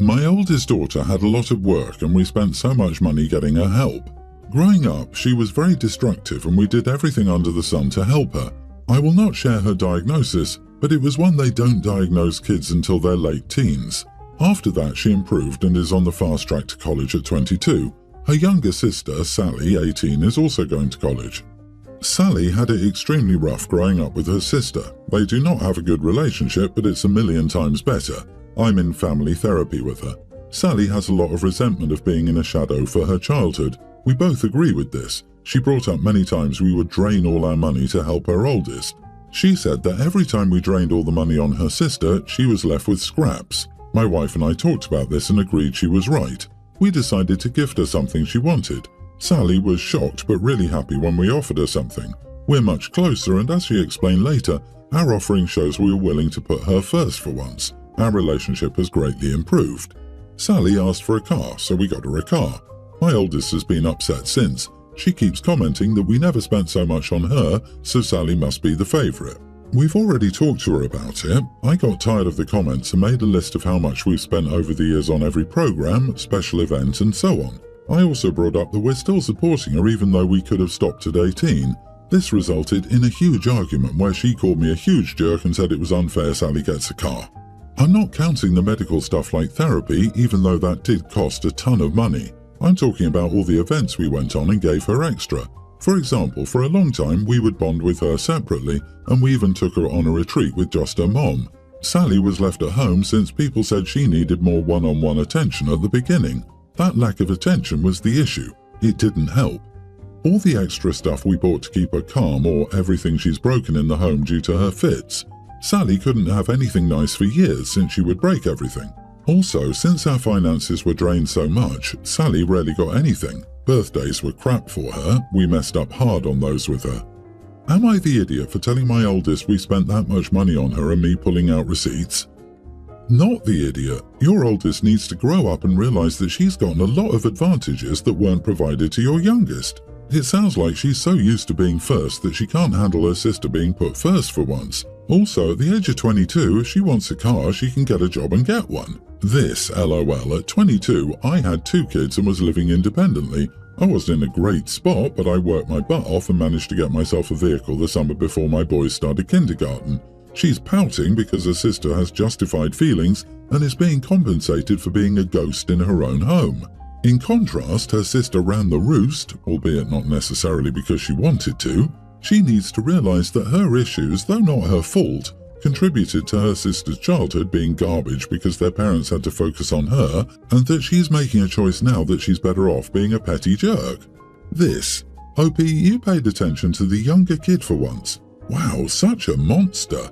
My oldest daughter had a lot of work and we spent so much money getting her help. Growing up, she was very destructive and we did everything under the sun to help her. I will not share her diagnosis, but it was one they don't diagnose kids until their late teens. After that, she improved and is on the fast track to college at 22. Her younger sister, Sally, 18, is also going to college. Sally had it extremely rough growing up with her sister. They do not have a good relationship, but it's a million times better. I'm in family therapy with her. Sally has a lot of resentment of being in a shadow for her childhood. We both agree with this. She brought up many times we would drain all our money to help her oldest. She said that every time we drained all the money on her sister, she was left with scraps. My wife and I talked about this and agreed she was right. We decided to gift her something she wanted. Sally was shocked but really happy when we offered her something. We're much closer, and as she explained later, our offering shows we were willing to put her first for once. Our relationship has greatly improved. Sally asked for a car, so we got her a car. My oldest has been upset since. She keeps commenting that we never spent so much on her, so Sally must be the favourite. We've already talked to her about it. I got tired of the comments and made a list of how much we've spent over the years on every programme, special event and so on. I also brought up that we're still supporting her even though we could have stopped at 18. This resulted in a huge argument where she called me a huge jerk and said it was unfair Sally gets a car. I'm not counting the medical stuff like therapy, even though that did cost a ton of money. I'm talking about all the events we went on and gave her extra. For example, for a long time we would bond with her separately, and we even took her on a retreat with just her mom. Sally was left at home since people said she needed more one-on-one attention at the beginning. That lack of attention was the issue. It didn't help. All the extra stuff we bought to keep her calm, or everything she's broken in the home due to her fits. Sally couldn't have anything nice for years since she would break everything. Also, since our finances were drained so much, Sally rarely got anything. Birthdays were crap for her. We messed up hard on those with her. Am I the idiot for telling my oldest we spent that much money on her and me pulling out receipts? Not the idiot. Your oldest needs to grow up and realize that she's gotten a lot of advantages that weren't provided to your youngest. It sounds like she's so used to being first that she can't handle her sister being put first for once. Also, at the age of 22, if she wants a car, she can get a job and get one. This, LOL, at 22, I had 2 kids and was living independently. I wasn't in a great spot, but I worked my butt off and managed to get myself a vehicle the summer before my boys started kindergarten. She's pouting because her sister has justified feelings and is being compensated for being a ghost in her own home. In contrast, her sister ran the roost, albeit not necessarily because she wanted to. She needs to realize that her issues, though not her fault, contributed to her sister's childhood being garbage because their parents had to focus on her, and that she's making a choice now that she's better off being a petty jerk. This. OP, you paid attention to the younger kid for once. Wow, such a monster.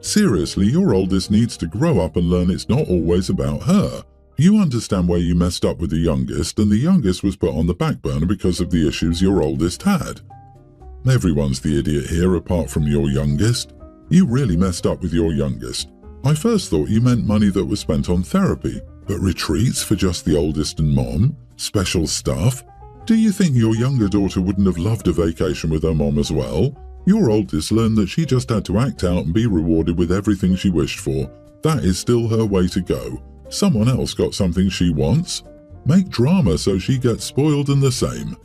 Seriously, your oldest needs to grow up and learn it's not always about her. You understand where you messed up with the youngest, and the youngest was put on the back burner because of the issues your oldest had. Everyone's the idiot here apart from your youngest. You really messed up with your youngest. I first thought you meant money that was spent on therapy, but retreats for just the oldest and mom? Special stuff? Do you think your younger daughter wouldn't have loved a vacation with her mom as well? Your oldest learned that she just had to act out and be rewarded with everything she wished for. That is still her way to go. Someone else got something she wants? Make drama so she gets spoiled and the same.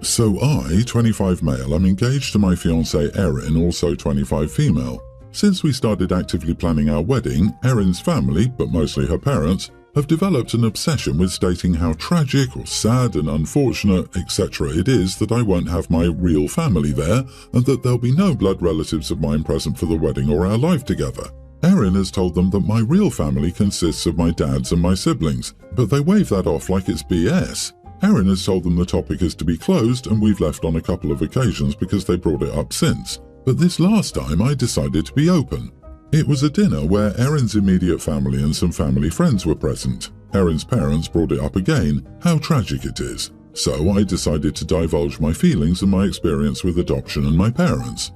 So I, 25 male, am engaged to my fiancée Erin, also 25 female. Since we started actively planning our wedding, Erin's family, but mostly her parents, have developed an obsession with stating how tragic or sad and unfortunate, etc. it is that I won't have my real family there, and that there'll be no blood relatives of mine present for the wedding or our life together. Erin has told them that my real family consists of my dad's and my siblings, but they wave that off like it's BS. Erin has told them the topic is to be closed, and we've left on a couple of occasions because they brought it up since. But this last time I decided to be open. It was a dinner where Erin's immediate family and some family friends were present. Erin's parents brought it up again, how tragic it is. So I decided to divulge my feelings and my experience with adoption and my parents.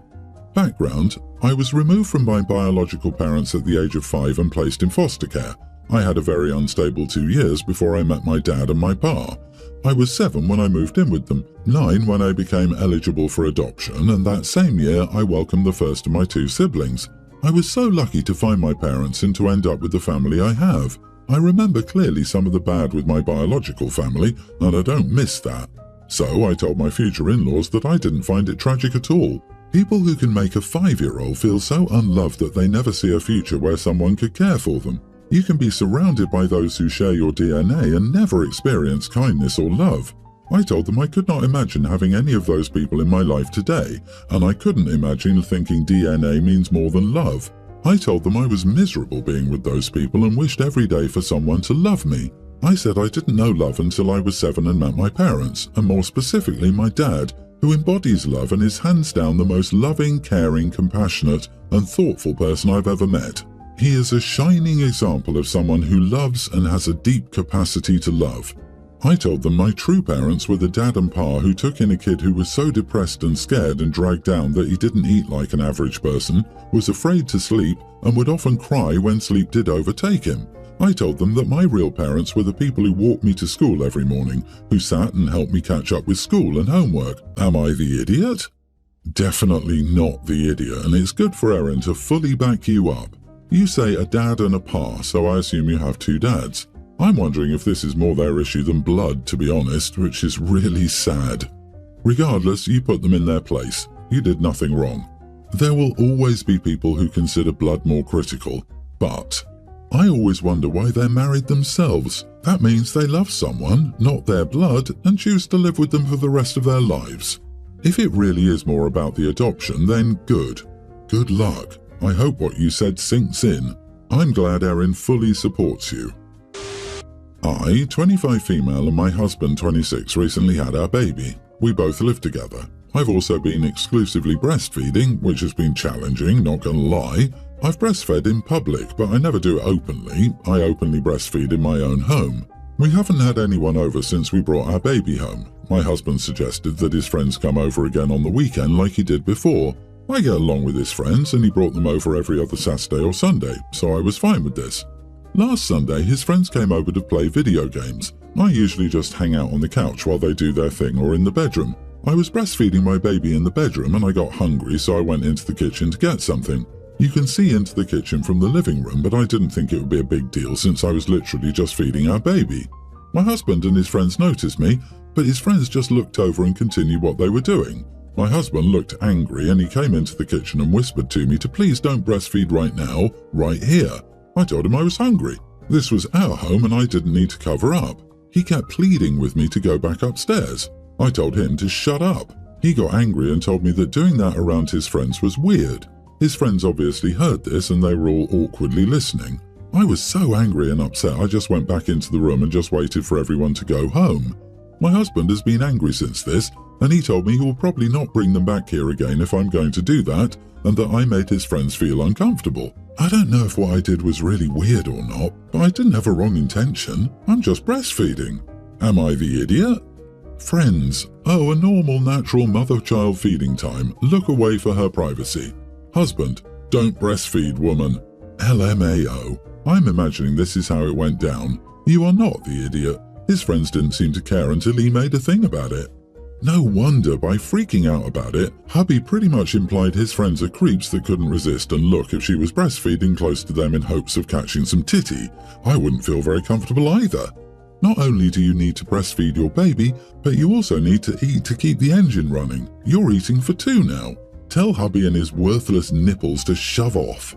Background: I was removed from my biological parents at the age of 5 and placed in foster care. I had a very unstable 2 years before I met my dad and my pa. I was 7 when I moved in with them, 9 when I became eligible for adoption, and that same year I welcomed the first of my 2 siblings. I was so lucky to find my parents and to end up with the family I have. I remember clearly some of the bad with my biological family, and I don't miss that. So I told my future in-laws that I didn't find it tragic at all. People who can make a 5-year-old feel so unloved that they never see a future where someone could care for them. You can be surrounded by those who share your DNA and never experience kindness or love. I told them I could not imagine having any of those people in my life today, and I couldn't imagine thinking DNA means more than love. I told them I was miserable being with those people and wished every day for someone to love me. I said I didn't know love until I was 7 and met my parents, and more specifically my dad, who embodies love and is hands down the most loving, caring, compassionate, and thoughtful person I've ever met. He is a shining example of someone who loves and has a deep capacity to love. I told them my true parents were the dad and pa who took in a kid who was so depressed and scared and dragged down that he didn't eat like an average person, was afraid to sleep, and would often cry when sleep did overtake him. I told them that my real parents were the people who walked me to school every morning, who sat and helped me catch up with school and homework. Am I the idiot? Definitely not the idiot, and it's good for Erin to fully back you up. You say a dad and a pa, so I assume you have 2 dads. I'm wondering if this is more their issue than blood, to be honest, which is really sad. Regardless, you put them in their place. You did nothing wrong. There will always be people who consider blood more critical, but I always wonder why they're married themselves. That means they love someone, not their blood, and choose to live with them for the rest of their lives. If it really is more about the adoption, then good. Good luck. I hope what you said sinks in. I'm glad Erin fully supports you. I, 25 female, and my husband, 26, recently had our baby. We both live together. I've also been exclusively breastfeeding, which has been challenging, not gonna lie. I've breastfed in public, but I never do it openly. I openly breastfeed in my own home. We haven't had anyone over since we brought our baby home. My husband suggested that his friends come over again on the weekend like he did before. I get along with his friends, and he brought them over every other Saturday or Sunday, so I was fine with this. Last Sunday, his friends came over to play video games. I usually just hang out on the couch while they do their thing or in the bedroom. I was breastfeeding my baby in the bedroom and I got hungry, so I went into the kitchen to get something. You can see into the kitchen from the living room, but I didn't think it would be a big deal since I was literally just feeding our baby. My husband and his friends noticed me, but his friends just looked over and continued what they were doing. My husband looked angry and he came into the kitchen and whispered to me to please don't breastfeed right now, right here. I told him I was hungry. This was our home and I didn't need to cover up. He kept pleading with me to go back upstairs. I told him to shut up. He got angry and told me that doing that around his friends was weird. His friends obviously heard this and they were all awkwardly listening. I was so angry and upset I just went back into the room and just waited for everyone to go home. My husband has been angry since this, and he told me he will probably not bring them back here again if I'm going to do that, and that I made his friends feel uncomfortable. I don't know if what I did was really weird or not, but I didn't have a wrong intention. I'm just breastfeeding. Am I the idiot? Friends. Oh, a normal, natural mother-child feeding time. Look away for her privacy. Husband. Don't breastfeed, woman. LMAO. I'm imagining this is how it went down. You are not the idiot. His friends didn't seem to care until he made a thing about it. No wonder, by freaking out about it, hubby pretty much implied his friends are creeps that couldn't resist and look if she was breastfeeding close to them in hopes of catching some titty. I wouldn't feel very comfortable either. Not only do you need to breastfeed your baby, but you also need to eat to keep the engine running. You're eating for 2 now. Tell hubby and his worthless nipples to shove off.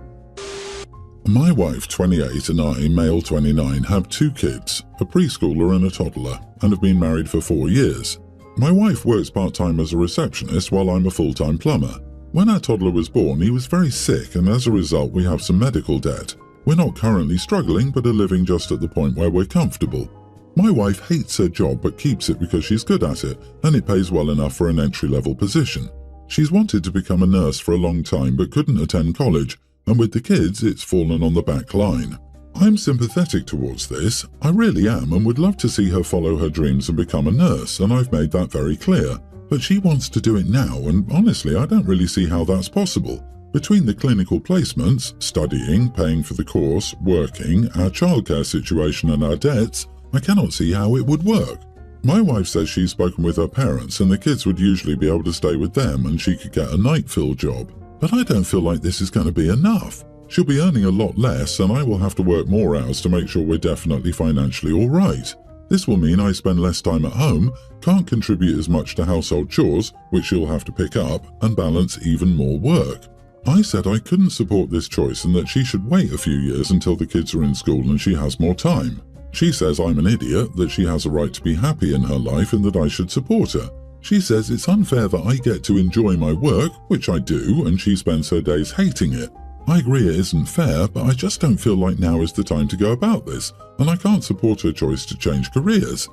My wife, 28, and I, male 29, have 2 kids, a preschooler and a toddler, and have been married for 4 years. My wife works part-time as a receptionist while I'm a full-time plumber. When our toddler was born, he was very sick, and as a result we have some medical debt. We're not currently struggling, but are living just at the point where we're comfortable. My wife hates her job but keeps it because she's good at it, and it pays well enough for an entry-level position. She's wanted to become a nurse for a long time but couldn't attend college, and with the kids it's fallen on the back line. I'm sympathetic towards this, I really am, and would love to see her follow her dreams and become a nurse, and I've made that very clear. But she wants to do it now, and honestly I don't really see how that's possible. Between the clinical placements, studying, paying for the course, working, our childcare situation and our debts, I cannot see how it would work. My wife says she's spoken with her parents and the kids would usually be able to stay with them and she could get a night fill job. But I don't feel like this is going to be enough. She'll be earning a lot less and I will have to work more hours to make sure we're definitely financially all right. This will mean I spend less time at home, can't contribute as much to household chores, which she'll have to pick up, and balance even more work. I said I couldn't support this choice and that she should wait a few years until the kids are in school and she has more time. She says I'm an idiot, that she has a right to be happy in her life and that I should support her. She says it's unfair that I get to enjoy my work, which I do, and she spends her days hating it. I agree it isn't fair, but I just don't feel like now is the time to go about this, and I can't support her choice to change careers.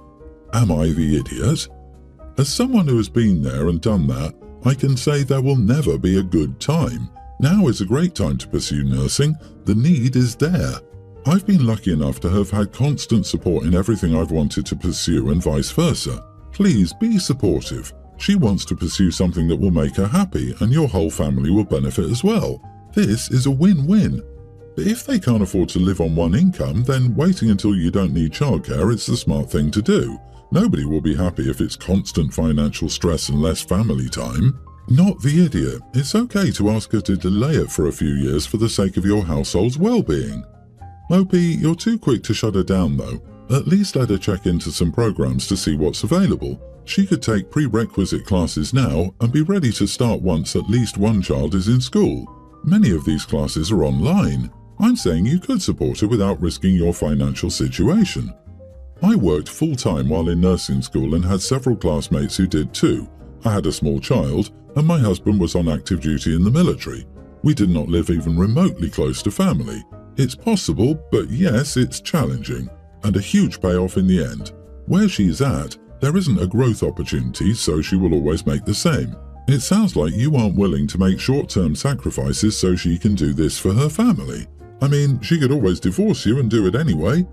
Am I the idiot? As someone who has been there and done that, I can say there will never be a good time. Now is a great time to pursue nursing. The need is there. I've been lucky enough to have had constant support in everything I've wanted to pursue and vice versa. Please be supportive. She wants to pursue something that will make her happy and your whole family will benefit as well. This is a win-win. But if they can't afford to live on one income, then waiting until you don't need childcare is the smart thing to do. Nobody will be happy if it's constant financial stress and less family time. Not the idiot. It's okay to ask her to delay it for a few years for the sake of your household's well-being. OP, you're too quick to shut her down though. At least let her check into some programs to see what's available. She could take prerequisite classes now and be ready to start once at least one child is in school. Many of these classes are online. I'm saying you could support her without risking your financial situation. I worked full-time while in nursing school and had several classmates who did too. I had a small child, and my husband was on active duty in the military. We did not live even remotely close to family. It's possible, but yes, it's challenging, and a huge payoff in the end. Where she's at, there isn't a growth opportunity, so she will always make the same. It sounds like you aren't willing to make short-term sacrifices so she can do this for her family. I mean, she could always divorce you and do it anyway.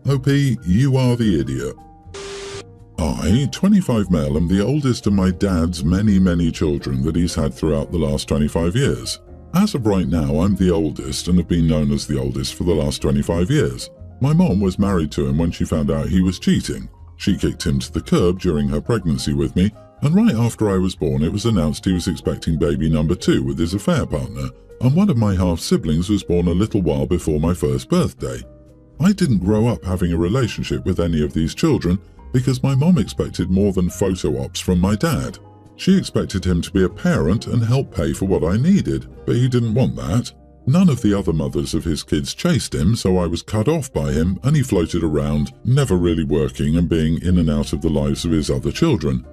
OP, you are the idiot. I, 25 male, am the oldest of my dad's many children that he's had throughout the last 25 years. As of right now, I'm the oldest and have been known as the oldest for the last 25 years. My mom was married to him when she found out he was cheating. She kicked him to the curb during her pregnancy with me, and right after I was born it was announced he was expecting baby number 2 with his affair partner, and one of my half-siblings was born a little while before my first birthday. I didn't grow up having a relationship with any of these children because my mom expected more than photo ops from my dad. She expected him to be a parent and help pay for what I needed, but he didn't want that. None of the other mothers of his kids chased him, so I was cut off by him and he floated around, never really working and being in and out of the lives of his other children.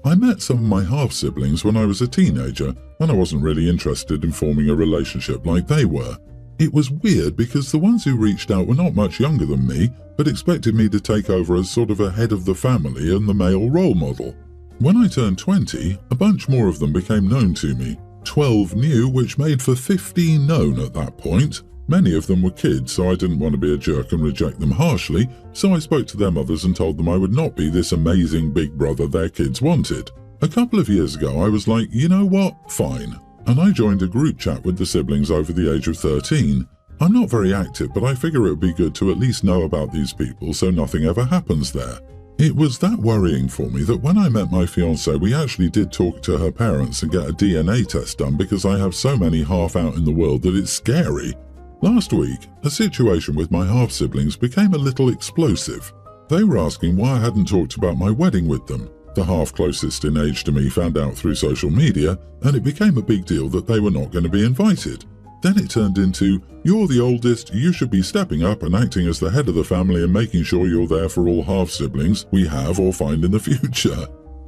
I met some of my half-siblings when I was a teenager, and I wasn't really interested in forming a relationship like they were. It was weird because the ones who reached out were not much younger than me, but expected me to take over as sort of a head of the family and the male role model. When I turned 20, a bunch more of them became known to me. 12 new, which made for 15 known at that point. Many of them were kids, so I didn't want to be a jerk and reject them harshly, so I spoke to their mothers and told them I would not be this amazing big brother their kids wanted. A couple of years ago, I was like, you know what, fine. And I joined a group chat with the siblings over the age of 13. I'm not very active, but I figure it would be good to at least know about these people so nothing ever happens there. It was that worrying for me that when I met my fiancée, we actually did talk to her parents and get a DNA test done because I have so many half out in the world that it's scary. Last week, a situation with my half-siblings became a little explosive. They were asking why I hadn't talked about my wedding with them. The half closest in age to me found out through social media, and it became a big deal that they were not going to be invited. Then it turned into, you're the oldest, you should be stepping up and acting as the head of the family and making sure you're there for all half-siblings we have or find in the future.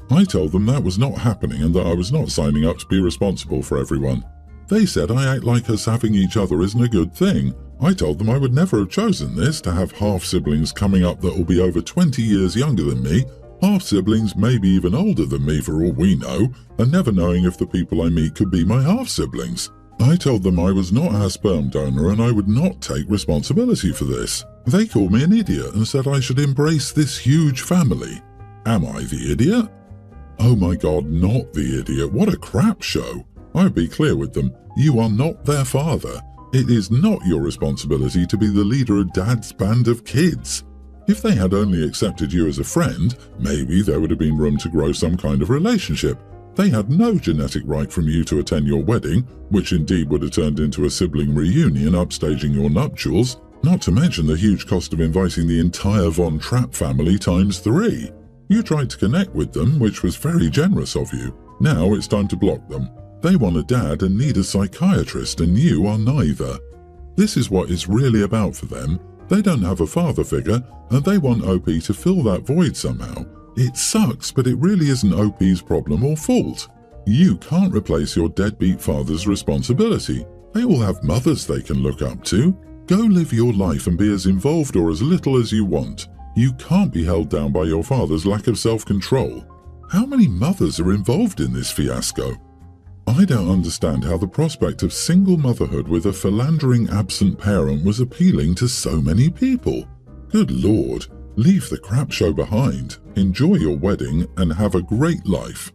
I told them that was not happening and that I was not signing up to be responsible for everyone. They said I act like us having each other isn't a good thing. I told them I would never have chosen this, to have half-siblings coming up that will be over 20 years younger than me, half-siblings maybe even older than me for all we know, and never knowing if the people I meet could be my half-siblings. I told them I was not her sperm donor and I would not take responsibility for this. They called me an idiot and said I should embrace this huge family. Am I the idiot? Oh my God, not the idiot. What a crap show. I would be clear with them. You are not their father. It is not your responsibility to be the leader of Dad's band of kids. If they had only accepted you as a friend, maybe there would have been room to grow some kind of relationship. They had no genetic right from you to attend your wedding, which indeed would have turned into a sibling reunion upstaging your nuptials, not to mention the huge cost of inviting the entire Von Trapp family times 3. You tried to connect with them, which was very generous of you. Now it's time to block them. They want a dad and need a psychiatrist, and you are neither. This is what it's really about for them. They don't have a father figure, and they want OP to fill that void somehow. It sucks, but it really isn't OP's problem or fault. You can't replace your deadbeat father's responsibility. They all have mothers they can look up to. Go live your life and be as involved or as little as you want. You can't be held down by your father's lack of self-control. How many mothers are involved in this fiasco? I don't understand how the prospect of single motherhood with a philandering absent parent was appealing to so many people. Good Lord, leave the crap show behind, enjoy your wedding, and have a great life.